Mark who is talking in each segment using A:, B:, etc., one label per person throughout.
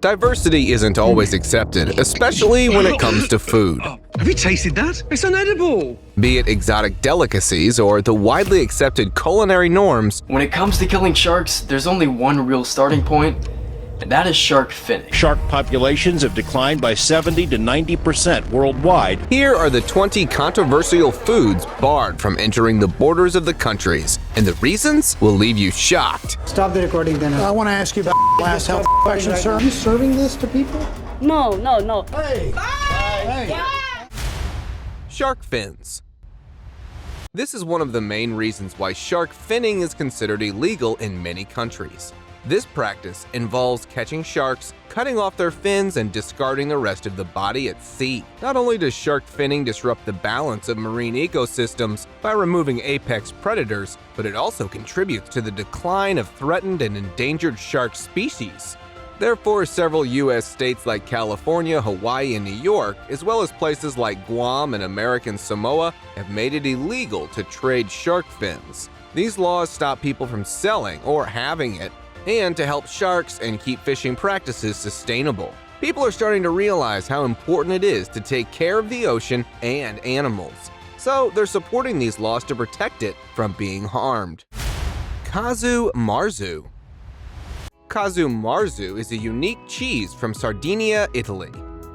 A: Diversity isn't always accepted, especially when it comes to food.
B: Have you tasted that? It's unedible.
A: Be it exotic delicacies or the widely accepted culinary norms,
C: When it comes to killing sharks, there's only one real starting point, and that is shark finning.
D: Shark populations have declined by 70 to 90% worldwide.
A: here are the 20 controversial foods barred from entering the borders of the countries, and the reasons will leave you shocked.
E: Stop the recording then.
F: I want to ask you about last health question, sir.
E: Are you serving this to people?
G: No, no, no.
F: Hey! Hey!
A: Shark fins. This is one of the main reasons why shark finning is considered illegal in many countries. This practice involves catching sharks, cutting off their fins, and discarding the rest of the body at sea. Not only does shark finning disrupt the balance of marine ecosystems by removing apex predators, but it also contributes to the decline of threatened and endangered shark species. Therefore, several U.S. states like California, Hawaii, and New York, as well as places like Guam and American Samoa, have made it illegal to trade shark fins. These laws stop people from selling or having it, and to help sharks and keep fishing practices sustainable. People are starting to realize how important it is to take care of the ocean and animals. So they're supporting these laws to protect it from being harmed. Kazu Marzu. Kazu Marzu is a unique cheese from Sardinia, Italy.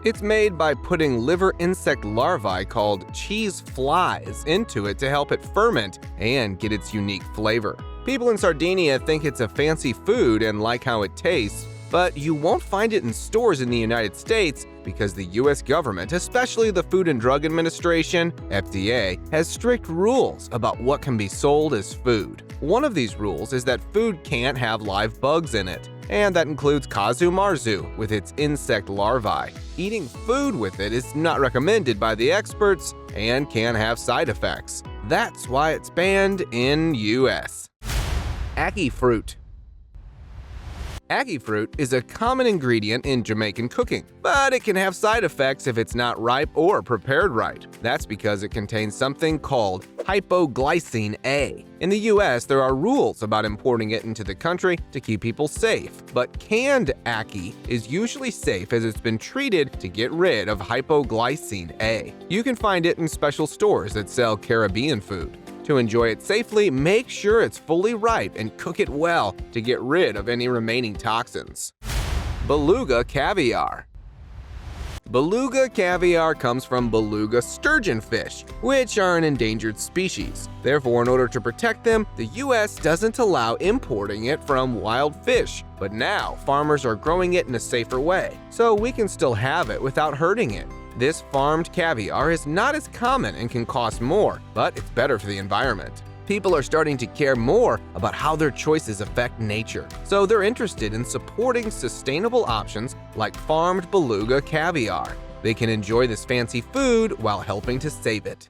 A: It's made by putting liver insect larvae called cheese flies into it to help it ferment and get its unique flavor. People in Sardinia think it's a fancy food and like how it tastes, but you won't find it in stores in the United States because the US government, especially the Food and Drug Administration, FDA, has strict rules about what can be sold as food. One of these rules is that food can't have live bugs in it, and that includes Kazu Marzu with its insect larvae. Eating food with it is not recommended by the experts and can have side effects. That's why it's banned in US. Aki Fruit. Aki fruit is a common ingredient in Jamaican cooking, but it can have side effects if it's not ripe or prepared right. That's because it contains something called hypoglycine A. In the US, there are rules about importing it into the country to keep people safe, but canned Aki is usually safe as it's been treated to get rid of hypoglycine A. You can find it in special stores that sell Caribbean food. To enjoy it safely, make sure it's fully ripe and cook it well to get rid of any remaining toxins. Beluga Caviar. Beluga caviar comes from beluga sturgeon fish, which are an endangered species. Therefore, in order to protect them, the US doesn't allow importing it from wild fish. But now, farmers are growing it in a safer way, so we can still have it without hurting it. This farmed caviar is not as common and can cost more, but it's better for the environment. People are starting to care more about how their choices affect nature, so they're interested in supporting sustainable options like farmed beluga caviar. They can enjoy this fancy food while helping to save it.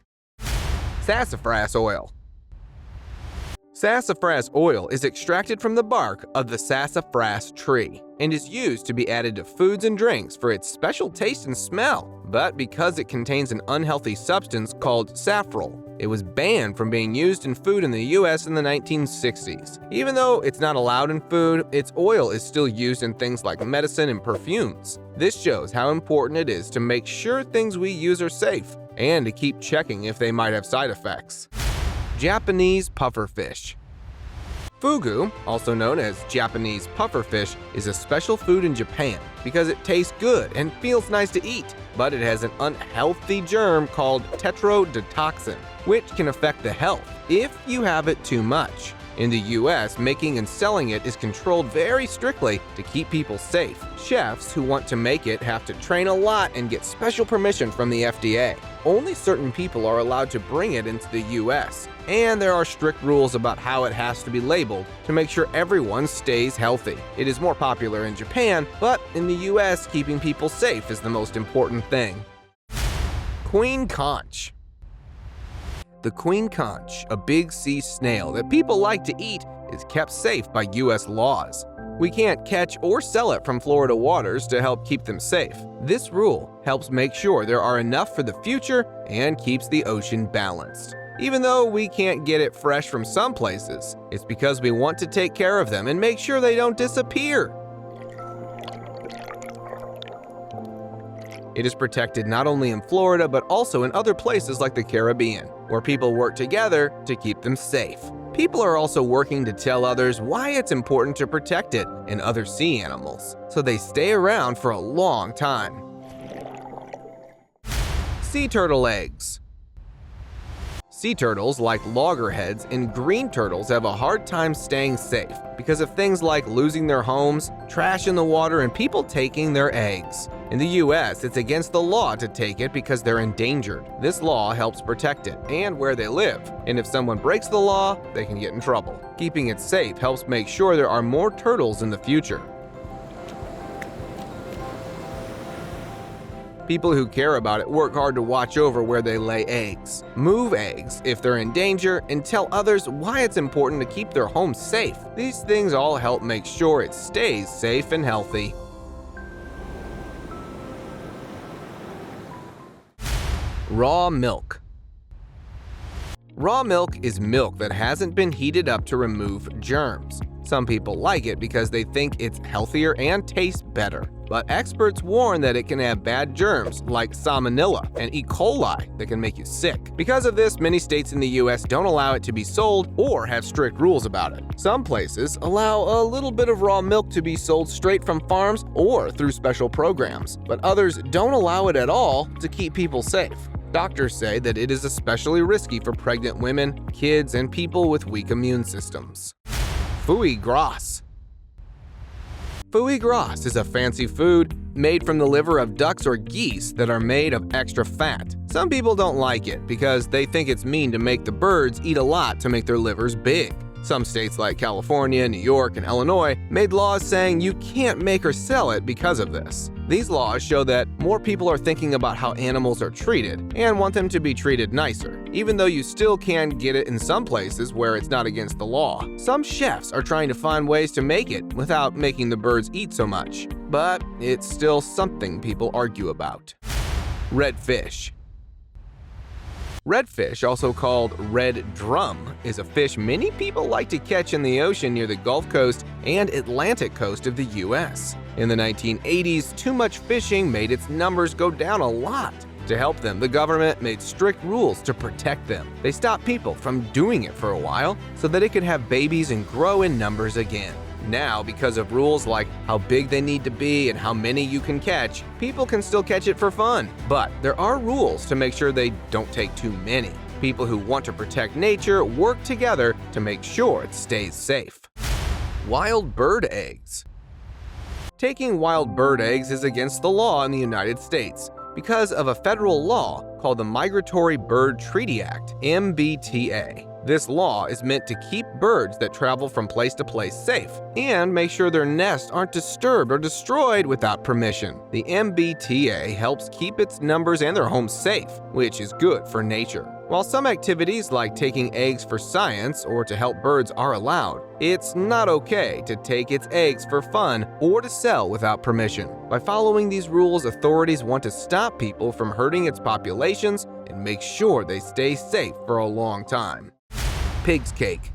A: Sassafras Oil. Sassafras oil is extracted from the bark of the sassafras tree and is used to be added to foods and drinks for its special taste and smell. But because it contains an unhealthy substance called safrole, it was banned from being used in food in the US in the 1960s. Even though it's not allowed in food, its oil is still used in things like medicine and perfumes. This shows how important it is to make sure things we use are safe and to keep checking if they might have side effects. Japanese pufferfish. Fugu, also known as Japanese pufferfish, is a special food in Japan because it tastes good and feels nice to eat, but it has an unhealthy germ called tetrodotoxin, which can affect the health if you have it too much. In the US, making and selling it is controlled very strictly to keep people safe. Chefs who want to make it have to train a lot and get special permission from the FDA. Only certain people are allowed to bring it into the US, and there are strict rules about how it has to be labeled to make sure everyone stays healthy. It is more popular in Japan, but in the US, keeping people safe is the most important thing. Queen Conch. The queen conch, a big sea snail that people like to eat, is kept safe by US laws. We can't catch or sell it from Florida waters to help keep them safe. This rule helps make sure there are enough for the future and keeps the ocean balanced. Even though we can't get it fresh from some places, it's because we want to take care of them and make sure they don't disappear. It is protected not only in Florida but also in other places like the Caribbean, where people work together to keep them safe. People are also working to tell others why it's important to protect it and other sea animals, so they stay around for a long time. Sea turtle eggs. Sea turtles, like loggerheads and green turtles, have a hard time staying safe because of things like losing their homes, trash in the water, and people taking their eggs. In the US, it's against the law to take it because they're endangered. This law helps protect it and where they live, and if someone breaks the law, they can get in trouble. Keeping it safe helps make sure there are more turtles in the future. People who care about it work hard to watch over where they lay eggs, move eggs if they're in danger, and tell others why it's important to keep their home safe. These things all help make sure it stays safe and healthy. Raw milk. Raw milk is milk that hasn't been heated up to remove germs. Some people like it because they think it's healthier and tastes better. But experts warn that it can have bad germs like salmonella and E. coli that can make you sick. Because of this, many states in the US don't allow it to be sold or have strict rules about it. Some places allow a little bit of raw milk to be sold straight from farms or through special programs, but others don't allow it at all to keep people safe. Doctors say that it is especially risky for pregnant women, kids, and people with weak immune systems. Fuy Grass. Fuy Grass is a fancy food made from the liver of ducks or geese that are made of extra fat. Some people don't like it because they think it's mean to make the birds eat a lot to make their livers big. Some states like California, New York, and Illinois made laws saying you can't make or sell it because of this. These laws show that more people are thinking about how animals are treated and want them to be treated nicer, even though you still can get it in some places where it's not against the law. Some chefs are trying to find ways to make it without making the birds eat so much, but it's still something people argue about. Red fish. Redfish, also called red drum, is a fish many people like to catch in the ocean near the Gulf Coast and Atlantic coast of the US. In the 1980s, too much fishing made its numbers go down a lot. To help them, the government made strict rules to protect them. They stopped people from doing it for a while so that it could have babies and grow in numbers again. Now, because of rules like how big they need to be and how many you can catch, people can still catch it for fun. But there are rules to make sure they don't take too many. People who want to protect nature work together to make sure it stays safe. Wild bird eggs. Taking wild bird eggs is against the law in the United States because of a federal law called the Migratory Bird Treaty Act, MBTA. This law is meant to keep birds that travel from place to place safe and make sure their nests aren't disturbed or destroyed without permission. The MBTA helps keep its numbers and their homes safe, which is good for nature. While some activities like taking eggs for science or to help birds are allowed, it's not okay to take its eggs for fun or to sell without permission. By following these rules, authorities want to stop people from hurting its populations and make sure they stay safe for a long time. Pig's cake.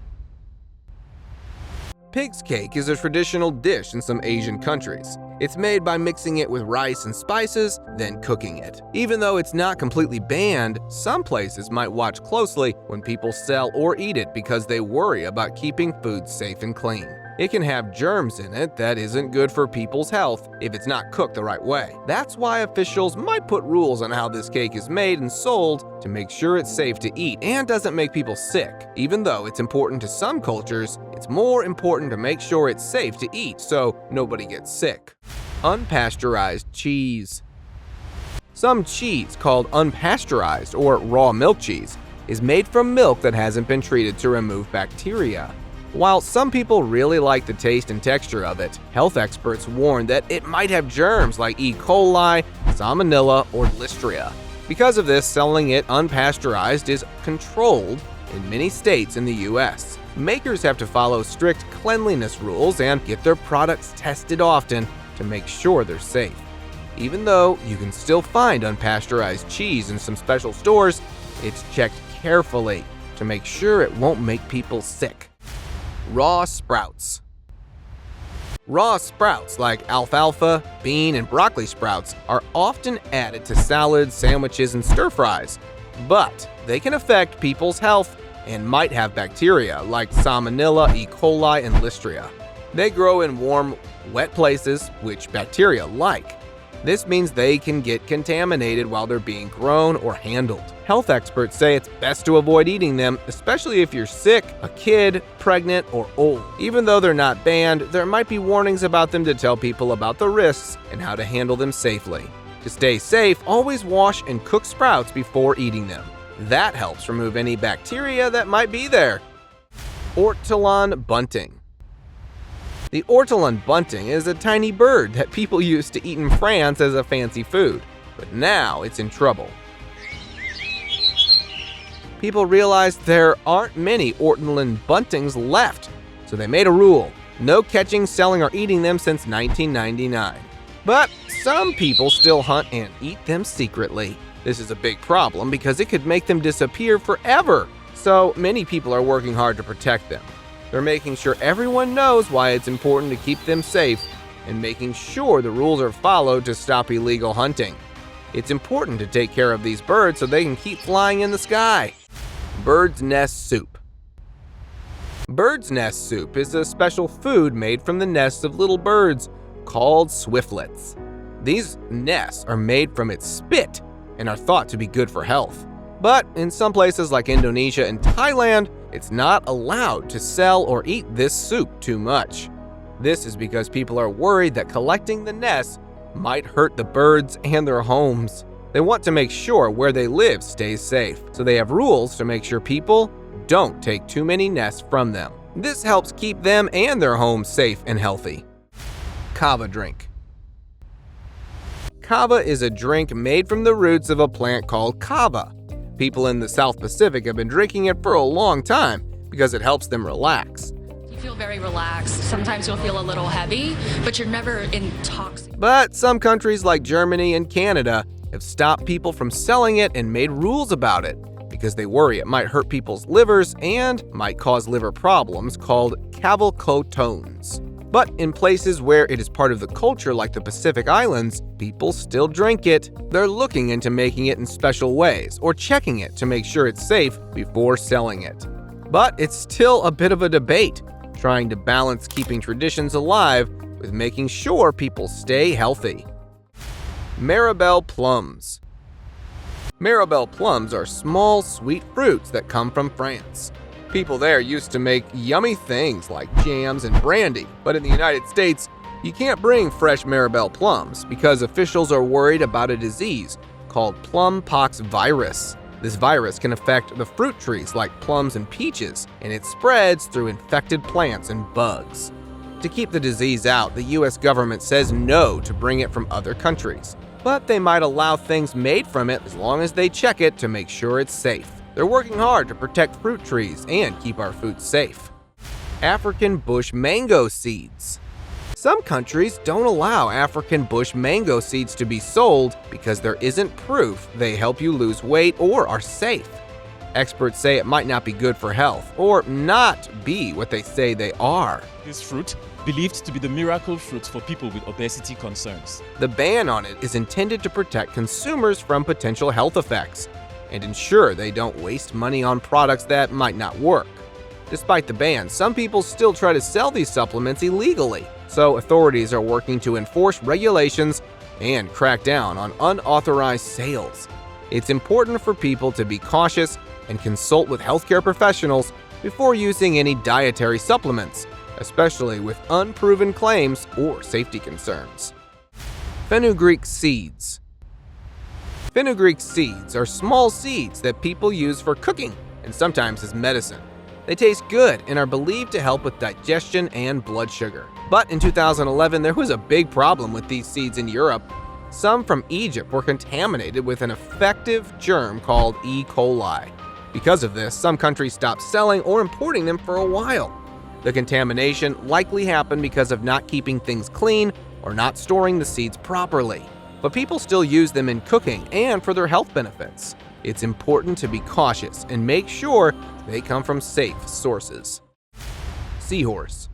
A: Pig's cake is a traditional dish in some Asian countries. It's made by mixing it with rice and spices, then cooking it. Even though it's not completely banned, some places might watch closely when people sell or eat it because they worry about keeping food safe and clean. It can have germs in it that isn't good for people's health if it's not cooked the right way. That's why officials might put rules on how this cake is made and sold to make sure it's safe to eat and doesn't make people sick. Even though it's important to some cultures, it's more important to make sure it's safe to eat so nobody gets sick. Unpasteurized cheese. Some cheese, called unpasteurized or raw milk cheese, is made from milk that hasn't been treated to remove bacteria. While some people really like the taste and texture of it, health experts warn that it might have germs like E. coli, salmonella, or listeria. Because of this, selling it unpasteurized is controlled in many states in the US. Makers have to follow strict cleanliness rules and get their products tested often to make sure they're safe. Even though you can still find unpasteurized cheese in some special stores, it's checked carefully to make sure it won't make people sick. Raw sprouts. Raw sprouts like alfalfa, bean, and broccoli sprouts are often added to salads, sandwiches, and stir-fries, but they can affect people's health and might have bacteria like Salmonella, E. coli, and Listeria. They grow in warm, wet places, which bacteria like. This means they can get contaminated while they're being grown or handled. Health experts say it's best to avoid eating them, especially if you're sick, a kid, pregnant, or old. Even though they're not banned, there might be warnings about them to tell people about the risks and how to handle them safely. To stay safe, always wash and cook sprouts before eating them. That helps remove any bacteria that might be there. Ortalon Bunting. The Ortalon Bunting is a tiny bird that people used to eat in France as a fancy food, but now it's in trouble. People realized there aren't many Ortalon Buntings left, so they made a rule: no catching, selling, or eating them since 1999. But some people still hunt and eat them secretly. This is a big problem because it could make them disappear forever, so many people are working hard to protect them. They're making sure everyone knows why it's important to keep them safe and making sure the rules are followed to stop illegal hunting. It's important to take care of these birds so they can keep flying in the sky. Bird's nest soup. Bird's nest soup is a special food made from the nests of little birds called swiftlets. These nests are made from its spit and are thought to be good for health. But in some places like Indonesia and Thailand, it's not allowed to sell or eat this soup too much. This is because people are worried that collecting the nests might hurt the birds and their homes. They want to make sure where they live stays safe, so they have rules to make sure people don't take too many nests from them. This helps keep them and their homes safe and healthy. Cava Drink. Cava is a drink made from the roots of a plant called cava. People in the South Pacific have been drinking it for a long time because it helps them relax.
G: You feel very relaxed. Sometimes you'll feel a little heavy, but you're never intoxicated.
A: But some countries like Germany and Canada have stopped people from selling it and made rules about it because they worry it might hurt people's livers and might cause liver problems called cavalcotones. But in places where it is part of the culture like the Pacific Islands, people still drink it. They're looking into making it in special ways or checking it to make sure it's safe before selling it. But it's still a bit of a debate, trying to balance keeping traditions alive with making sure people stay healthy. Marion Plums. Marion plums are small, sweet fruits that come from France. People there used to make yummy things like jams and brandy, but in the United States, you can't bring fresh Marion plums because officials are worried about a disease called plum pox virus. This virus can affect the fruit trees like plums and peaches, and it spreads through infected plants and bugs. To keep the disease out, the US government says no to bring it from other countries, but they might allow things made from it as long as they check it to make sure it's safe. They're working hard to protect fruit trees and keep our food safe. African bush mango seeds. Some countries don't allow African bush mango seeds to be sold because there isn't proof they help you lose weight or are safe. Experts say it might not be good for health or not be what they say they are.
H: This fruit, believed to be the miracle fruit for people with obesity concerns.
A: The ban on it is intended to protect consumers from potential health effects and ensure they don't waste money on products that might not work. Despite the ban, some people still try to sell these supplements illegally, so authorities are working to enforce regulations and crack down on unauthorized sales. It's important for people to be cautious and consult with healthcare professionals before using any dietary supplements, especially with unproven claims or safety concerns. Fenugreek Seeds. Fenugreek seeds are small seeds that people use for cooking and sometimes as medicine. They taste good and are believed to help with digestion and blood sugar. But in 2011, there was a big problem with these seeds in Europe. Some from Egypt were contaminated with an effective germ called E. coli. Because of this, some countries stopped selling or importing them for a while. The contamination likely happened because of not keeping things clean or not storing the seeds properly. But people still use them in cooking and for their health benefits. It's important to be cautious and make sure they come from safe sources. Seahorse.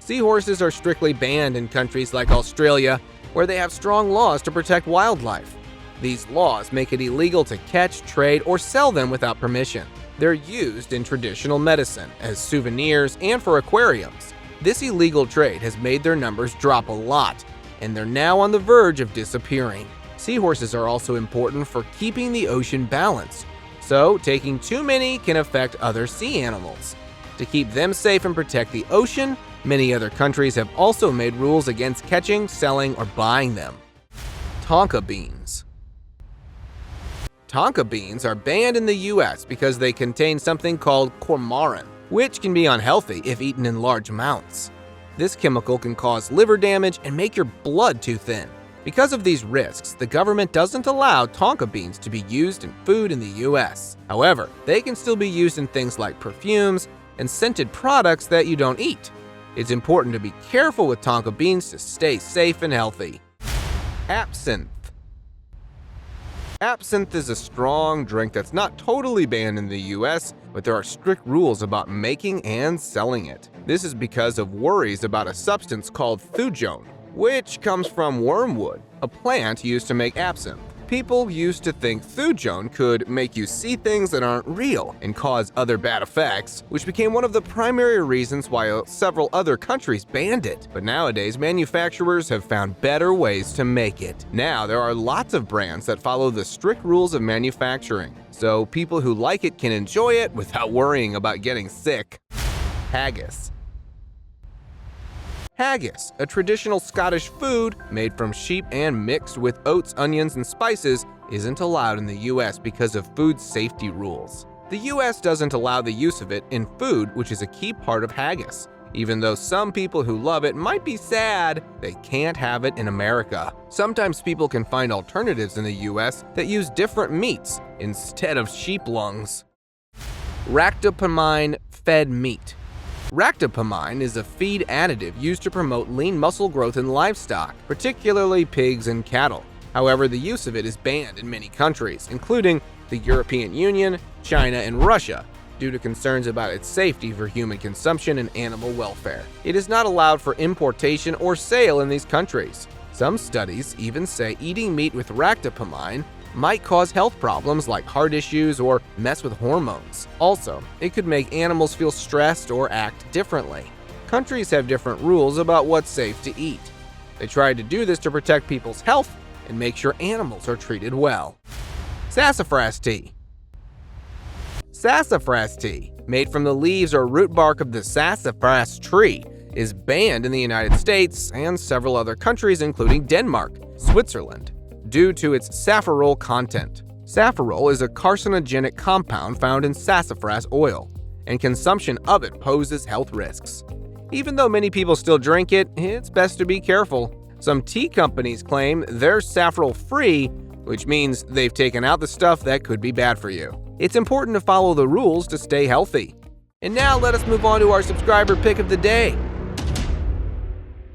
A: Seahorses are strictly banned in countries like Australia, where they have strong laws to protect wildlife. These laws make it illegal to catch, trade, or sell them without permission. They're used in traditional medicine, as souvenirs, and for aquariums. This illegal trade has made their numbers drop a lot, and they're now on the verge of disappearing. Seahorses are also important for keeping the ocean balanced, so taking too many can affect other sea animals. To keep them safe and protect the ocean, many other countries have also made rules against catching, selling, or buying them. Tonka beans. Tonka beans are banned in the US because they contain something called coumarin, which can be unhealthy if eaten in large amounts. This chemical can cause liver damage and make your blood too thin. Because of these risks, the government doesn't allow tonka beans to be used in food in the US. However, they can still be used in things like perfumes and scented products that you don't eat. It's important to be careful with tonka beans to stay safe and healthy. Absinthe. Absinthe is a strong drink that's not totally banned in the US, but there are strict rules about making and selling it. This is because of worries about a substance called thujone, which comes from wormwood, a plant used to make absinthe. People used to think thujone could make you see things that aren't real and cause other bad effects, which became one of the primary reasons why several other countries banned it. But nowadays, manufacturers have found better ways to make it. Now, there are lots of brands that follow the strict rules of manufacturing, so people who like it can enjoy it without worrying about getting sick. Haggus. Haggus, a traditional Scottish food made from sheep and mixed with oats, onions, and spices, isn't allowed in the US because of food safety rules. The US doesn't allow the use of it in food, which is a key part of haggis. Even though some people who love it might be sad, they can't have it in America. Sometimes people can find alternatives in the US that use different meats instead of sheep lungs. Ractopamine-fed meat. Ractopamine is a feed additive used to promote lean muscle growth in livestock, particularly pigs and cattle. However, the use of it is banned in many countries, including the European Union, China, and Russia, due to concerns about its safety for human consumption and animal welfare. It is not allowed for importation or sale in these countries. Some studies even say eating meat with ractopamine might cause health problems like heart issues or mess with hormones. Also, it could make animals feel stressed or act differently. Countries have different rules about what's safe to eat. They try to do this to protect people's health and make sure animals are treated well. Sassafras tea. Sassafras tea, made from the leaves or root bark of the sassafras tree, is banned in the United States and several other countries including Denmark, Switzerland, due to its saffarole content. Saffarole is a carcinogenic compound found in sassafras oil, and consumption of it poses health risks. Even though many people still drink it, it's best to be careful. Some tea companies claim they're saffarole-free, which means they've taken out the stuff that could be bad for you. It's important to follow the rules to stay healthy. And now let us move on to our subscriber pick of the day.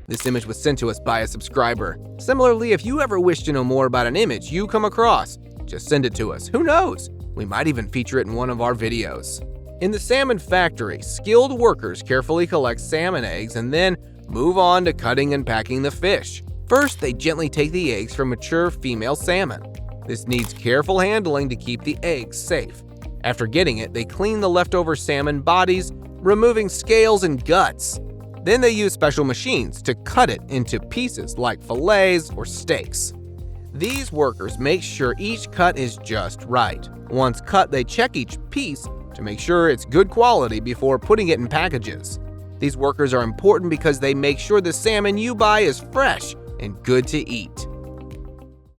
A: This image was sent to us by a subscriber. Similarly, if you ever wish to know more about an image you come across, just send it to us. Who knows? We might even feature it in one of our videos. In the salmon factory, skilled workers carefully collect salmon eggs and then move on to cutting and packing the fish. First, they gently take the eggs from mature female salmon. This needs careful handling to keep the eggs safe. After getting it, they clean the leftover salmon bodies, removing scales and guts. Then they use special machines to cut it into pieces like fillets or steaks. These workers make sure each cut is just right. Once cut, they check each piece to make sure it's good quality before putting it in packages. These workers are important because they make sure the salmon you buy is fresh and good to eat.